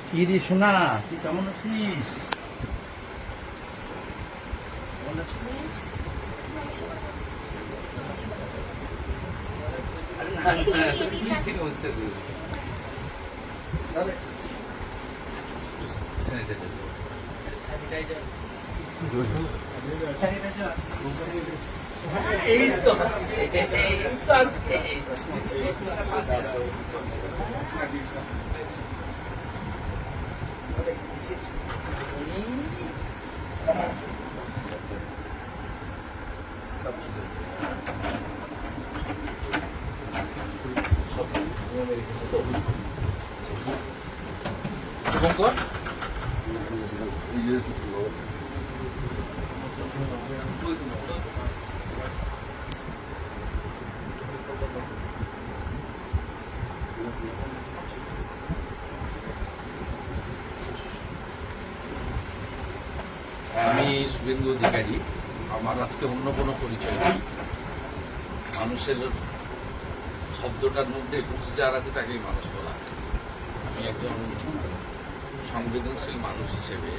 কি রে শোনা, তুই কেমন আছিস? কেমন আছিস? আরে না না, তুমি ঠিক অবস্থা দিয়েছো। তাহলে স্যানিটাইজার এই তো আসছে, এই তো আসছে। শুভঙ্কর আমি শুভেন্দু অধিকারী। আমার আজকে অন্য কোনো পরিচয় নেই। মানুষের শব্দটার মধ্যে হুঁশ যার আছে তাকেই মানুষ বলা। আমি একজন সংবেদনশীল মানুষ হিসেবে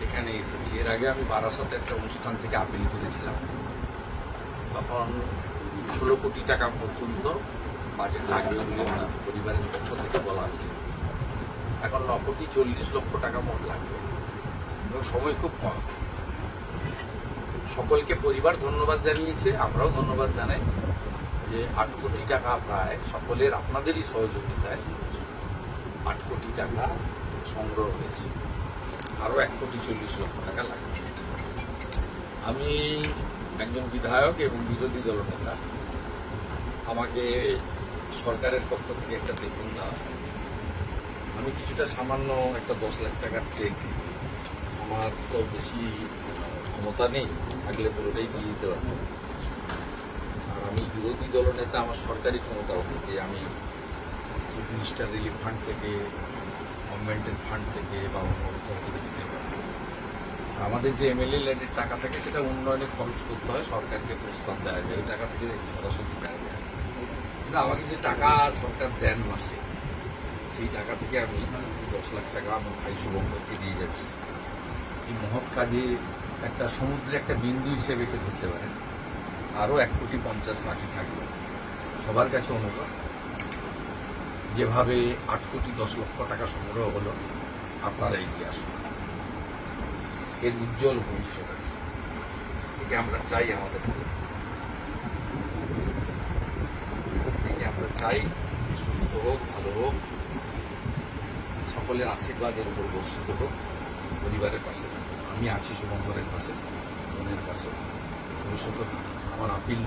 এখানে এসেছি। এর আগে আমি বারাসাতে একটা অনুষ্ঠান থেকে আপিল করেছিলাম। তখন 16 কোটি টাকা পর্যন্ত বাজেট লাগবে বলে ওনার পরিবারের পক্ষ থেকে বলা হয়েছিল। এখন 9 কোটি 40 লক্ষ টাকা মোট লাগবে এবং সময় খুব কম। সকলকে পরিবার ধন্যবাদ জানিয়েছে, আমরাও ধন্যবাদ জানাই যে 8 কোটি টাকা প্রায় সকলের আপনাদেরই সহযোগিতায় 8 কোটি টাকা সংগ্রহ হয়েছে। আরও 1 কোটি 40 লক্ষ টাকা লাগবে। আমি একজন বিধায়ক এবং বিরোধী দলনেতা। আমাকে সরকারের পক্ষ থেকে একটা বেতন দেওয়া হয়। আমি কিছুটা সামান্য একটা 10 লাখ টাকার চেক, আমার তো বেশি ক্ষমতা নেই, থাকলে পুরোটাই দিয়ে দিতে পারতাম। আর আমি বিরোধী দলনেতা, আমার সরকারি ক্ষমতা হবে যে আমি চিফ মিনিস্টার রিলিফ ফান্ড থেকে, গভর্নমেন্টের ফান্ড থেকে বা অন্য কোথাও থেকে দিতে পারবো। আমাদের যে এমএলএ ল্যান্ডের টাকা থাকে সেটা উন্নয়নে খরচ করতে হয়, সরকারকে প্রস্তাব দেওয়া যায়, এই টাকা থেকে সরাসরি দেওয়া যায়। কিন্তু আমাকে যে টাকা সরকার দেন মাসে, সেই টাকা থেকে আমি 10 লাখ টাকা আমার ভাই শুভঙ্করকে দিয়ে যাচ্ছি। এই মহৎ কাজে একটা সমুদ্রে একটা বিন্দু হিসেবে একে ধরতে পারেন। আরও 1 কোটি 50 বাকি থাকবে। সবার কাছে অনুরোধ, যেভাবে 8 কোটি 10 লক্ষ টাকা সংগ্রহ হলো, আপনারা এগিয়ে আসুন। এর উজ্জ্বল ভবিষ্যৎ আছে, একে আমরা চাই আমাদের থেকে। একে আমরা চাই সুস্থ হোক, ভালো হোক, সকলের আশীর্বাদের উপর বর্ষিত হোক, পরিবারের পাশে থাকুন। আমি আছি শুভঙ্করের পাশে, বোনের পাশে, ভবিষ্যতে আমার আপিল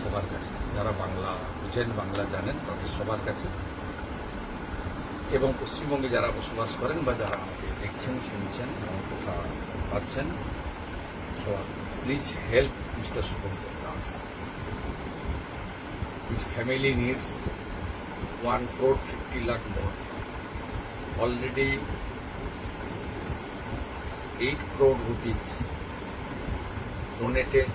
সবার কাছে, যারা বাংলা বুঝেন, বাংলা জানেন, তাদের সবার কাছে, এবং পশ্চিমবঙ্গে যারা বসবাস করেন বা যারা আমাকে দেখছেন, শুনছেন, আমার কথা পাচ্ছেন, সবার please help mister Shubhankar Das. His family needs 1 crore 50 lakh more. Already 8 crore rupees donated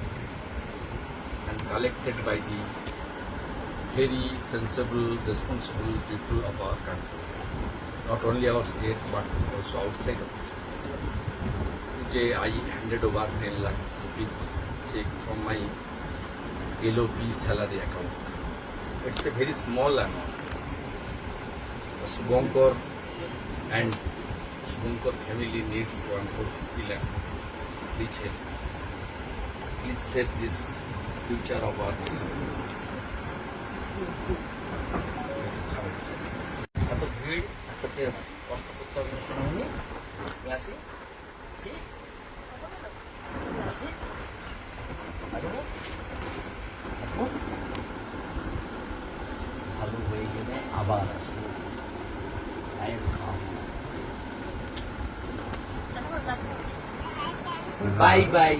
and collected by the very sensible, responsible people of our country. Not only our state but also outside of the state. Today I handed over 10 lakh rupees check from my LOP salary account. It's a very small amount. Subhankar and Subhankar family needs 1 crore 50 lakh. Please help. Please save this future of our nation. এত ভিড়, করতে কষ্ট করতে হবে না শোনামনি। আমি আসি আসি আসি আসবো আসবো, ভালো হয়ে গেলে আবার আসবো, আইস খাওয়া। Bye bye.